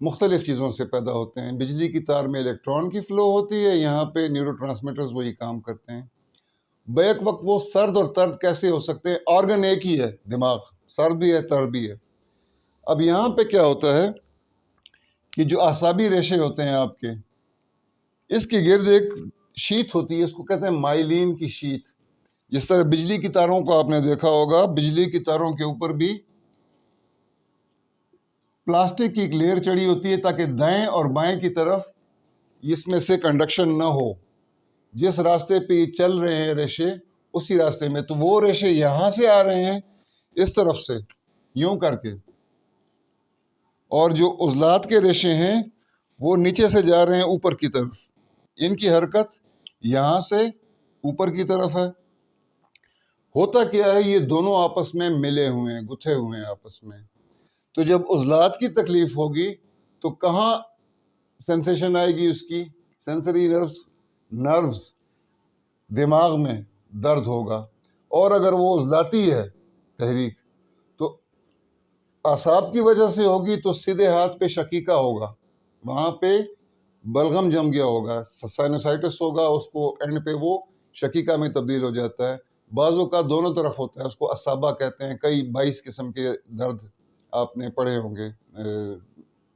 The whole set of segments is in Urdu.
مختلف چیزوں سے پیدا ہوتے ہیں. بجلی کی تار میں الیکٹران کی فلو ہوتی ہے, یہاں پہ نیورو ٹرانسمیٹرز وہی کام کرتے ہیں. بیک وقت وہ سرد اور ترد کیسے ہو سکتے ہیں؟ آرگن ایک ہی ہے, دماغ, سرد بھی ہے ترد بھی ہے. اب یہاں پہ کیا ہوتا ہے کہ جو اعصابی ریشے ہوتے ہیں آپ کے, اس کے گرد ایک شیت ہوتی ہے, اس کو کہتے ہیں مائلین کی شیت. جس طرح بجلی کی تاروں کو آپ نے دیکھا ہوگا, بجلی کی تاروں کے اوپر بھی پلاسٹک کی ایک لیئر چڑھی ہوتی ہے تاکہ دائیں اور بائیں کی طرف اس میں سے کنڈکشن نہ ہو. جس راستے پہ یہ چل رہے ہیں ریشے, اسی راستے میں, تو وہ ریشے یہاں سے آ رہے ہیں اس طرف سے یوں کر کے, اور جو عضلات کے ریشے ہیں وہ نیچے سے جا رہے ہیں اوپر کی طرف. ان کی حرکت یہاں سے اوپر کی طرف ہے. ہوتا کیا ہے, یہ دونوں آپس میں ملے ہوئے ہیں, گتھے ہوئے ہیں آپس میں. تو جب عضلات کی تکلیف ہوگی تو کہاں سینسیشن آئے گی اس کی؟ سینسری نروز دماغ میں درد ہوگا. اور اگر وہ عضلاتی ہے تحریک تو اعصاب کی وجہ سے ہوگی, تو سیدھے ہاتھ پہ شقیقہ ہوگا, وہاں پہ بلغم جم گیا ہوگا, سائنوسائٹس ہوگا, اس کو اینڈ پہ وہ شقیقہ میں تبدیل ہو جاتا ہے. بعضوں کا دونوں طرف ہوتا ہے, اس کو اصابہ کہتے ہیں. کئی 22 قسم کے درد آپ نے پڑھے ہوں گے,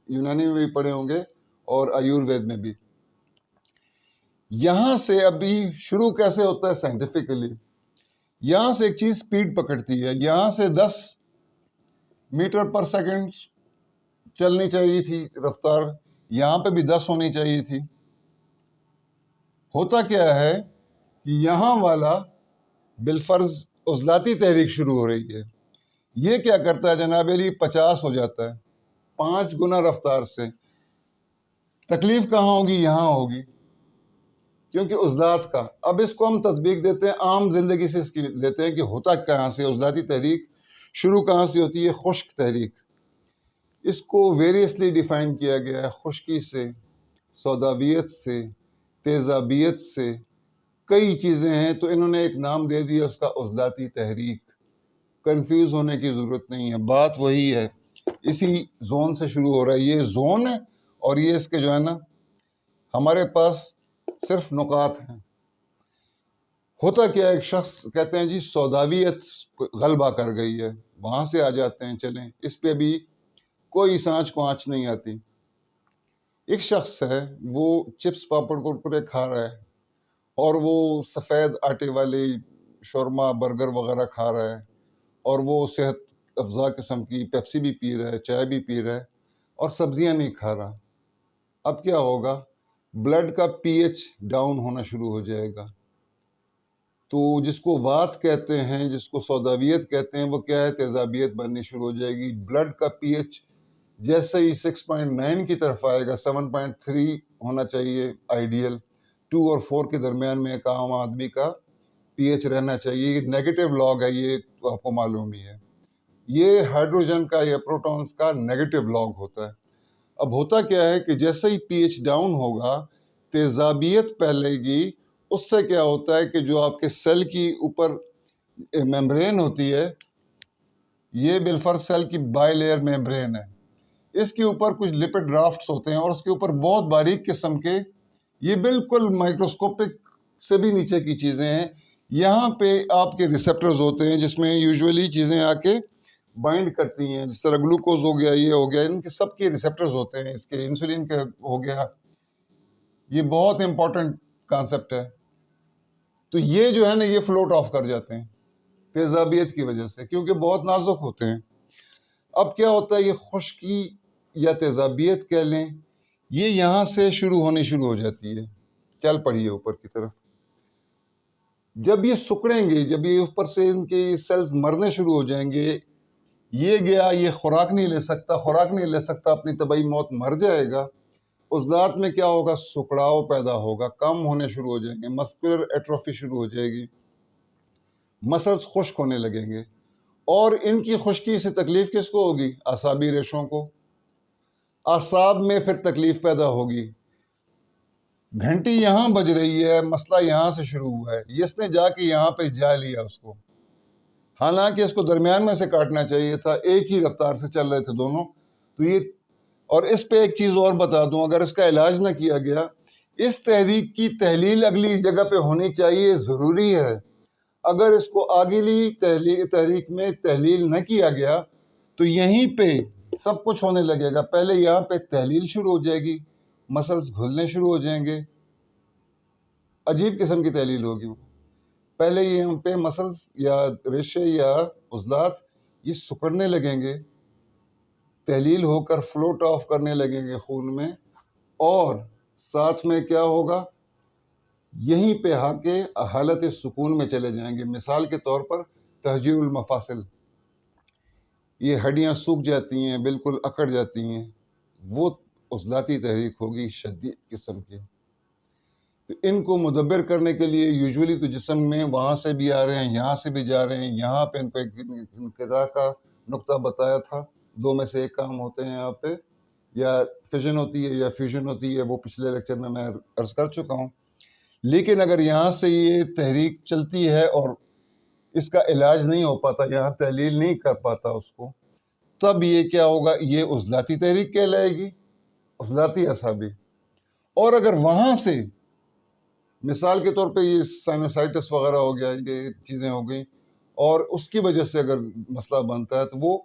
یونانی میں بھی پڑھے ہوں گے اور آیوروید میں بھی. یہاں سے ابھی شروع کیسے ہوتا ہے سائنٹیفکلی؟ یہاں سے ایک چیز سپیڈ پکڑتی ہے, یہاں سے 10 میٹر پر سیکنڈ چلنی چاہیے تھی رفتار, یہاں پہ بھی 10 ہونی چاہیے تھی. ہوتا کیا ہے کہ یہاں والا بالفرض عضلاتی تحریک شروع ہو رہی ہے, یہ کیا کرتا ہے جناب علی, 50 ہو جاتا ہے, 5 گنا رفتار سے. تکلیف کہاں ہوگی؟ یہاں ہوگی, کیونکہ عضلات کا. اب اس کو ہم تطبیق دیتے ہیں عام زندگی سے, اس کی لیتے ہیں کہ ہوتا کہاں سے, عضلاتی تحریک شروع کہاں سے ہوتی ہے؟ خشک تحریک. اس کو ویریسلی ڈیفائن کیا گیا ہے, خشکی سے, سوداویت سے, تیزابیت سے, کئی چیزیں ہیں, تو انہوں نے ایک نام دے دیا اس کا, عضلاتی تحریک. کنفیوز ہونے کی ضرورت نہیں ہے, بات وہی ہے, اسی زون سے شروع ہو رہا ہے. یہ زون ہے اور یہ اس کے جو ہے نا ہمارے پاس صرف نکات ہیں. ہوتا کیا ہے, ایک شخص کہتے ہیں جی سوداویت غلبہ کر گئی ہے, وہاں سے آ جاتے ہیں, چلیں اس پہ بھی کوئی سانچ کو آنچ نہیں آتی. ایک شخص ہے, وہ چپس پاپڑ کرکرے کھا رہا ہے اور وہ سفید آٹے والے شورما برگر وغیرہ کھا رہا ہے, اور وہ صحت افزا قسم کی پیپسی بھی پی رہا ہے, چائے بھی پی رہا ہے, اور سبزیاں نہیں کھا رہا. اب کیا ہوگا؟ بلڈ کا پی ایچ ڈاؤن ہونا شروع ہو جائے گا. تو جس کو وات کہتے ہیں, جس کو سوداویت کہتے ہیں, وہ کیا ہے؟ تیزابیت بننی شروع ہو جائے گی. بلڈ کا پی ایچ جیسے ہی 6.9 کی طرف آئے گا, 7.3 ہونا چاہیے آئیڈیل, 2 اور 4 کے درمیان میں ایک عام آدمی کا پی ایچ رہنا چاہیے. یہ نیگیٹو لاگ ہے, یہ تو آپ کو معلوم ہی ہے. یہ ہائیڈروجن کا یا پروٹونز کا نیگیٹو لاگ ہوتا ہے. اب ہوتا کیا ہے کہ جیسے ہی پی ایچ ڈاؤن ہوگا, تیزابیت پھیلے گی. اس سے کیا ہوتا ہے کہ جو آپ کے سیل کی اوپر میمبرین ہوتی ہے, یہ بالفرض سیل کی بائی لیئر میمبرین ہے, اس کے اوپر کچھ لپڈ ڈرافٹس ہوتے ہیں, اور اس کے اوپر بہت باریک قسم کے, یہ بالکل مائکروسکوپک سے بھی نیچے کی چیزیں ہیں. یہاں پہ آپ کے ریسیپٹرز ہوتے ہیں جس میں یوزولی چیزیں آ کے بائنڈ کرتی ہیں, جس طرح گلوکوز ہو گیا, یہ ہو گیا, ان کے سب کے ریسیپٹرز ہوتے ہیں. اس کے انسولین کا ہو گیا, یہ بہت امپورٹنٹ کانسیپٹ ہے. تو یہ جو ہے نا, یہ فلوٹ آف کر جاتے ہیں تیزابیت کی وجہ سے, کیونکہ بہت نازک ہوتے ہیں. اب کیا ہوتا ہے, یہ خشکی یا تیزابیت کہہ لیں, یہ یہاں سے شروع ہو جاتی ہے, چل پڑی ہے اوپر کی طرف. جب یہ سکڑیں گے, جب یہ اوپر سے ان کے سیلز مرنے شروع ہو جائیں گے, یہ گیا, یہ خوراک نہیں لے سکتا, اپنی طبعی موت مر جائے گا. عضلات میں کیا ہوگا؟ سکڑاؤ پیدا ہوگا, کم ہونے شروع ہو جائیں گے, مسکولر ایٹروفی شروع ہو جائے گی, مسلز خشک ہونے لگیں گے. اور ان کی خشکی سے تکلیف کس کو ہوگی؟ اعصابی ریشوں کو. اعصاب میں پھر تکلیف پیدا ہوگی. گھنٹی یہاں بج رہی ہے, مسئلہ یہاں سے شروع ہوا ہے, اس نے جا کے یہاں پہ جا لیا اس کو, حالانکہ اس کو درمیان میں سے کاٹنا چاہیے تھا, ایک ہی رفتار سے چل رہے تھے دونوں. تو یہ اور اس پہ ایک چیز اور بتا دوں، اگر اس کا علاج نہ کیا گیا، اس تحریک کی تحلیل اگلی جگہ پہ ہونی چاہیے، ضروری ہے۔ اگر اس کو اگلی تحریک میں تحلیل نہ کیا گیا تو یہیں پہ سب کچھ ہونے لگے گا۔ پہلے یہاں پہ تحلیل شروع ہو جائے گی، مسلز گھلنے شروع ہو جائیں گے، عجیب قسم کی تحلیل ہوگی وہ۔ پہلے یہاں پہ مسلز یا ریشے یا عضلات یہ سکڑنے لگیں گے، تحلیل ہو کر فلوٹ آف کرنے لگیں گے خون میں، اور ساتھ میں کیا ہوگا، یہیں پہ آ کے حالت سکون میں چلے جائیں گے۔ مثال کے طور پر تہجیر المفاصل، یہ ہڈیاں سوکھ جاتی ہیں، بالکل اکڑ جاتی ہیں، وہ عضلاتی تحریک ہوگی شدید قسم کی۔ تو ان کو مدبر کرنے کے لیے یوزولی تو جسم میں وہاں سے بھی آ رہے ہیں، یہاں سے بھی جا رہے ہیں، یہاں پہ ان پہ انقطاع کا نقطہ بتایا تھا، دو میں سے ایک کام ہوتے ہیں یہاں پہ، یا فیژن ہوتی ہے یا فیوژن ہوتی ہے، وہ پچھلے لیکچر میں عرض کر چکا ہوں۔ لیکن اگر یہاں سے یہ تحریک چلتی ہے اور اس کا علاج نہیں ہو پاتا، یہاں تحلیل نہیں کر پاتا اس کو، تب یہ کیا ہوگا، یہ عضلاتی تحریک کہلائے گی، عضلاتی اعصابی۔ اور اگر وہاں سے مثال کے طور پہ یہ سائنوسائٹس وغیرہ ہو گیا، یہ چیزیں ہو گئیں، اور اس کی وجہ سے اگر مسئلہ بنتا ہے تو وہ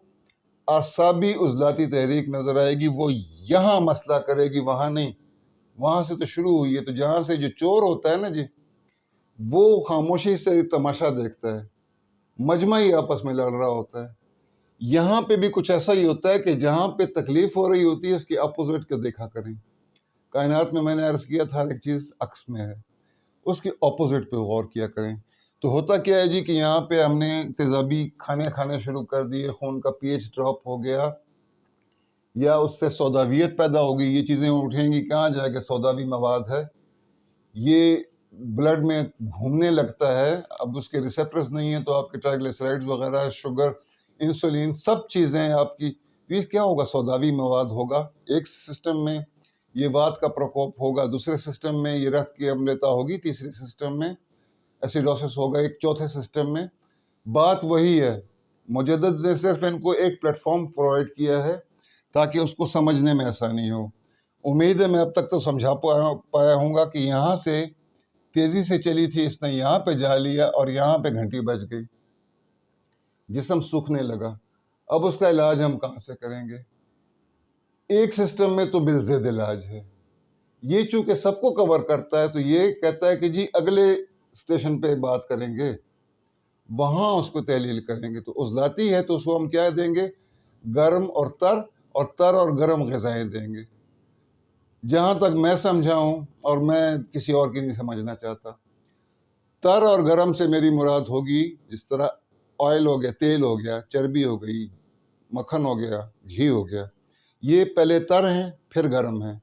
اعصابی عضلاتی تحریک نظر آئے گی، وہ یہاں مسئلہ کرے گی، وہاں نہیں۔ وہاں سے تو شروع ہوئی ہے، تو جہاں سے جو چور ہوتا ہے نا جی، وہ خاموشی سے تماشا دیکھتا ہے، مجمع ہی آپس میں لڑ رہا ہوتا ہے۔ یہاں پہ بھی کچھ ایسا ہی ہوتا ہے کہ جہاں پہ تکلیف ہو رہی ہوتی ہے اس کی اپوزٹ کو دیکھا کریں۔ کائنات میں نے عرض کیا تھا ہر ایک چیز عکس میں ہے، اس کی اپوزٹ پہ غور کیا کریں۔ تو ہوتا کیا ہے جی کہ یہاں پہ ہم نے تیزابی کھانے شروع کر دیے، خون کا پی ایچ ڈراپ ہو گیا، یا اس سے سوداویت پیدا ہو گئی، یہ چیزیں اٹھیں گی کہاں جائے کہ سوداوی مواد ہے، یہ بلڈ میں گھومنے لگتا ہے، اب اس کے ریسیپٹرز نہیں ہیں تو آپ کے ٹرائیگلیسرائڈز وغیرہ، شوگر، انسولین، سب چیزیں آپ کی، یہ کیا ہوگا، سوداوی مواد ہوگا۔ ایک سسٹم میں یہ وات کا پرکوپ ہوگا، دوسرے سسٹم میں یہ رکت کی املتا ہوگی، تیسرے سسٹم میں ایسیڈوسس ہوگا، ایک چوتھے سسٹم میں۔ بات وہی ہے، مجدد نے صرف ان کو ایک پلیٹ فارم پرووائڈ کیا ہے تاکہ اس کو سمجھنے میں آسانی ہو۔ امید ہے میں اب تک تو سمجھا پایا ہوں گا کہ یہاں سے تیزی سے چلی تھی، اس نے یہاں پہ جا لیا اور یہاں پہ گھنٹی بج گئی، جسم سوکھنے لگا۔ اب اس کا علاج ہم کہاں سے کریں گے؟ ایک سسٹم میں تو بالضد علاج ہے، یہ چونکہ سب کو کور کرتا ہے تو یہ کہتا ہے کہ جی اگلے اسٹیشن پہ بات کریں گے، وہاں اس کو تحلیل کریں گے۔ تو عضلاتی ہے تو اس کو ہم کیا دیں گے، گرم اور تر اور گرم غذائیں دیں گے، جہاں تک میں سمجھا ہوں، اور میں کسی اور کی نہیں سمجھنا چاہتا۔ تر اور گرم سے میری مراد ہوگی جس طرح آئل ہو گیا، تیل ہو گیا، چربی ہو گئی، مکھن ہو گیا، گھی ہو گیا، یہ پہلے تر ہیں پھر گرم ہیں۔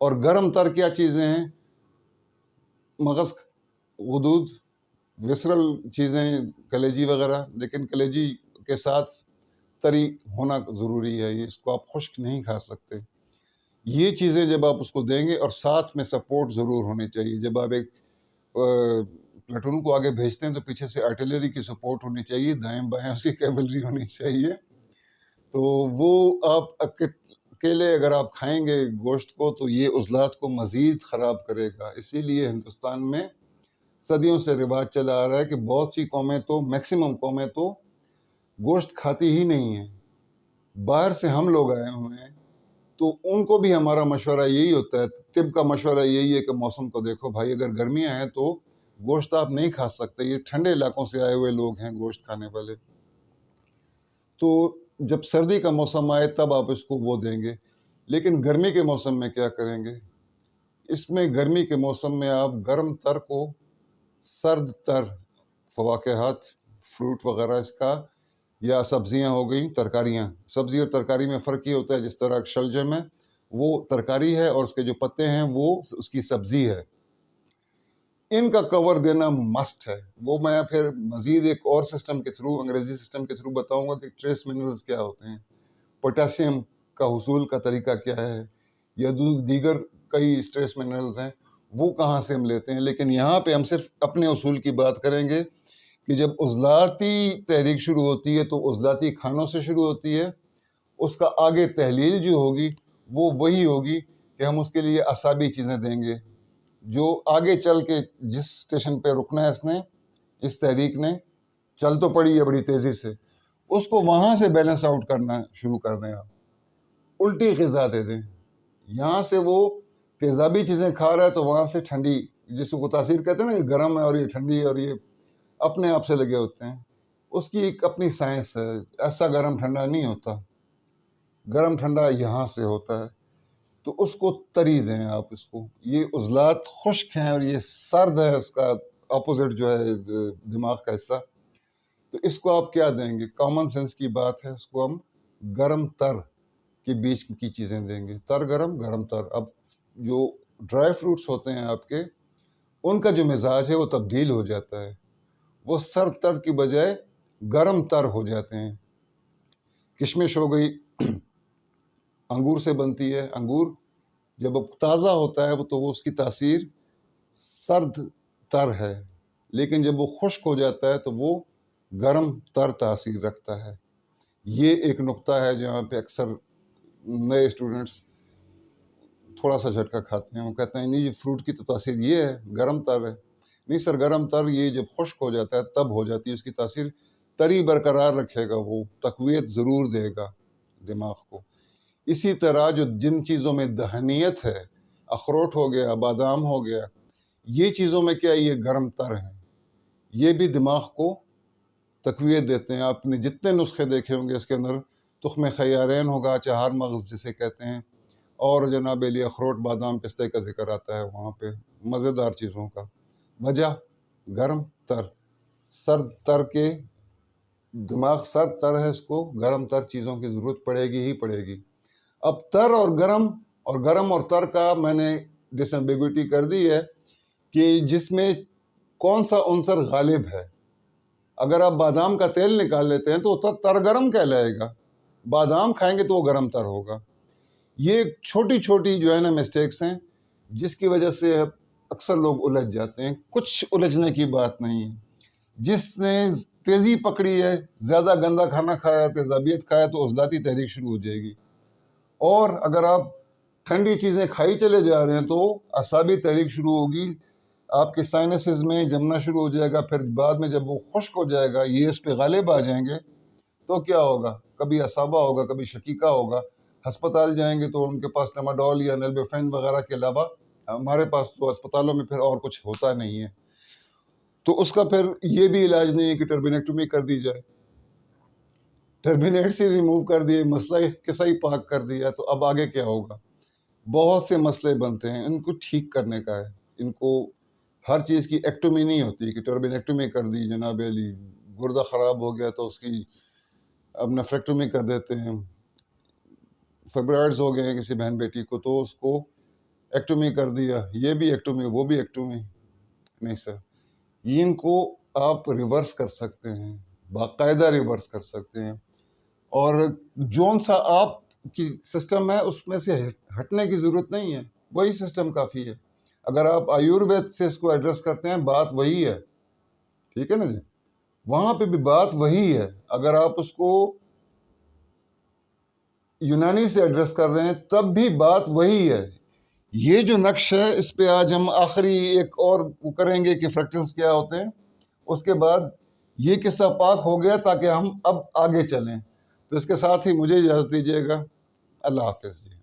اور گرم تر کیا چیزیں ہیں، مغز، غدود، وسرل چیزیں، کلیجی وغیرہ، لیکن کلیجی کے ساتھ تری ہونا ضروری ہے، اس کو آپ خشک نہیں کھا سکتے۔ یہ چیزیں جب آپ اس کو دیں گے، اور ساتھ میں سپورٹ ضرور ہونی چاہیے، جب آپ ایک پلاٹون کو آگے بھیجتے ہیں تو پیچھے سے آرٹلری کی سپورٹ ہونی چاہیے، دائیں بائیں اس کی کیولری ہونی چاہیے۔ تو وہ آپ اکیلے اگر آپ کھائیں گے گوشت کو تو یہ عضلات کو مزید خراب کرے گا۔ اسی لیے ہندوستان میں صدیوں سے رواج چلا آ رہا ہے کہ بہت سی قومیں تو، میکسیمم قومیں تو گوشت کھاتی ہی نہیں ہیں۔ باہر سے ہم لوگ آئے ہوئے ہیں تو ان کو بھی ہمارا مشورہ یہی ہوتا ہے، طب کا مشورہ یہی ہے کہ موسم کو دیکھو بھائی، اگر گرمیاں ہیں تو گوشت آپ نہیں کھا سکتے، یہ ٹھنڈے علاقوں سے آئے ہوئے لوگ ہیں گوشت کھانے والے، تو جب سردی کا موسم آئے تب آپ اس کو وہ دیں گے۔ لیکن گرمی کے موسم میں کیا کریں گے؟ اس میں گرمی کے موسم میں آپ گرم تر کو سرد تر فواکہات، فروٹ وغیرہ اس کا، یا سبزیاں ہو گئیں، ترکاریاں، سبزی اور ترکاری میں فرق یہ ہوتا ہے، جس طرح شلجم ہے وہ ترکاری ہے اور اس کے جو پتے ہیں وہ اس کی سبزی ہے، ان کا کور دینا مسٹ ہے۔ وہ میں پھر مزید ایک اور سسٹم کے تھرو، انگریزی سسٹم کے تھرو بتاؤں گا کہ ٹریس منرلز کیا ہوتے ہیں، پوٹاسیم کا حصول کا طریقہ کیا ہے، یا دیگر کئی ٹریس منرلز ہیں وہ کہاں سے ہم لیتے ہیں۔ لیکن یہاں پہ ہم صرف اپنے اصول کی بات کریں گے کہ جب عضلاتی تحریک شروع ہوتی ہے تو عضلاتی کھانوں سے شروع ہوتی ہے، اس کا آگے تحلیل جو ہوگی وہ وہی ہوگی کہ ہم اس کے لیے اعصابی چیزیں دیں گے، جو آگے چل کے جس اسٹیشن پہ رکنا ہے اس نے، اس تحریک نے، چل تو پڑی ہے بڑی تیزی سے، اس کو وہاں سے بیلنس آؤٹ کرنا شروع کر دیں آپ، الٹی غذا دے دیں۔ یہاں سے وہ تیزابی چیزیں کھا رہا ہے تو وہاں سے ٹھنڈی، جس کو تاثیر کہتے ہیں نا کہ گرم ہے اور یہ ٹھنڈی ہے اور یہ اپنے آپ سے لگے ہوتے ہیں، اس کی ایک اپنی سائنس ہے، ایسا گرم ٹھنڈا نہیں ہوتا، گرم ٹھنڈا یہاں سے ہوتا ہے۔ تو اس کو تری دیں آپ، اس کو، یہ عضلات خشک ہیں اور یہ سرد ہے، اس کا اپوزٹ جو ہے دماغ کا حصہ، تو اس کو آپ کیا دیں گے؟ کامن سینس کی بات ہے، اس کو ہم گرم تر کے بیچ کی چیزیں دیں گے، تر گرم، گرم تر۔ اب جو ڈرائی فروٹس ہوتے ہیں آپ کے، ان کا جو مزاج ہے وہ تبدیل ہو جاتا ہے، وہ سرد تر کی بجائے گرم تر ہو جاتے ہیں۔ کشمش ہو گئی، انگور سے بنتی ہے، انگور جب اب تازہ ہوتا ہے تو وہ اس کی تاثیر سرد تر ہے، لیکن جب وہ خشک ہو جاتا ہے تو وہ گرم تر تاثیر رکھتا ہے۔ یہ ایک نقطہ ہے جہاں پہ اکثر نئے اسٹوڈنٹس تھوڑا سا جھٹکا کھاتے ہیں، وہ کہتے ہیں نہیں یہ فروٹ کی تو تاثیر یہ ہے، گرم تر ہے۔ نہیں سر، گرم تر یہ جب خشک ہو جاتا ہے تب ہو جاتی ہے، اس کی تاثیر تری برقرار رکھے گا، وہ تقویت ضرور دے گا دماغ کو۔ اسی طرح جو جن چیزوں میں دہنیت ہے، اخروٹ ہو گیا، بادام ہو گیا، یہ چیزوں میں کیا یہ گرم تر ہیں، یہ بھی دماغ کو تقویت دیتے ہیں۔ آپ نے جتنے نسخے دیکھے ہوں گے اس کے اندر تخم خیارین ہوگا، چہار مغز جسے کہتے ہیں، اور جناب علی اخروٹ، بادام، پستے کا ذکر آتا ہے وہاں پہ، مزیدار چیزوں کا۔ وجہ گرم تر، سرد تر کے دماغ سرد تر ہے، اس کو گرم تر چیزوں کی ضرورت پڑے گی ہی پڑے گی۔ اب تر اور گرم اور تر کا میں نے ڈس ایمبیگوٹی کر دی ہے کہ جس میں کون سا عنصر غالب ہے۔ اگر آپ بادام کا تیل نکال لیتے ہیں تو وہ تر گرم کہلائے گا، بادام کھائیں گے تو وہ گرم تر ہوگا۔ یہ چھوٹی چھوٹی جو ہے نا مسٹیکس ہیں جس کی وجہ سے اکثر لوگ الجھ جاتے ہیں۔ کچھ الجھنے کی بات نہیں ہے، جس نے تیزی پکڑی ہے، زیادہ گندا کھانا کھایا، تیزابیت کھایا، تو عضلاتی تحریک شروع ہو جائے گی، اور اگر آپ ٹھنڈی چیزیں کھائی چلے جا رہے ہیں تو اعصابی تحریک شروع ہوگی، آپ کے سائنسز میں جمنا شروع ہو جائے گا، پھر بعد میں جب وہ خشک ہو جائے گا، یہ اس پہ غالب آ جائیں گے تو کیا ہوگا؟ کبھی اصابہ ہوگا، کبھی شقیقہ ہوگا، ہسپتال جائیں گے تو ان کے پاس ٹماڈول یا نیلبیفین وغیرہ کے علاوہ، ہمارے پاس تو اسپتالوں میں پھر اور کچھ ہوتا نہیں ہے، تو اس کا پھر یہ بھی علاج نہیں ہے کہ ٹربینیکٹومی کر دی جائے، ٹربینیٹ سے ریموو کر دیے، مسئلہ قصہ ہی پاک کر دیا، تو اب آگے کیا ہوگا؟ بہت سے مسئلے بنتے ہیں، ان کو ٹھیک کرنے کا ہے، ان کو ہر چیز کی ایکٹومی نہیں ہوتی کہ ٹربینیکٹومی کر دی جناب علی، گردہ خراب ہو گیا تو اس کی اب نیفریکٹومی کر دیتے ہیں، فائبرائڈز ہو گئے ہیں کسی بہن بیٹی کو تو اس کو ایکٹومی کر دیا، یہ بھی ایکٹومی، وہ بھی ایکٹومی، نہیں سر، ان کو آپ ریورس کر سکتے ہیں، باقاعدہ ریورس کر سکتے ہیں، اور جون سا آپ کی سسٹم ہے اس میں سے ہٹنے کی ضرورت نہیں ہے، وہی سسٹم کافی ہے۔ اگر آپ آیوروید سے اس کو ایڈریس کرتے ہیں، بات وہی ہے، ٹھیک ہے نا جی، وہاں پہ بھی بات وہی ہے۔ اگر آپ اس کو یونانی سے ایڈریس کر رہے ہیں تب بھی بات وہی ہے۔ یہ جو نقش ہے اس پہ آج ہم آخری ایک اور کریں گے کہ فریکٹلز کیا ہوتے ہیں، اس کے بعد یہ قصہ پاک ہو گیا تاکہ ہم اب آگے چلیں۔ تو اس کے ساتھ ہی مجھے اجازت دیجیے گا، اللہ حافظ جی۔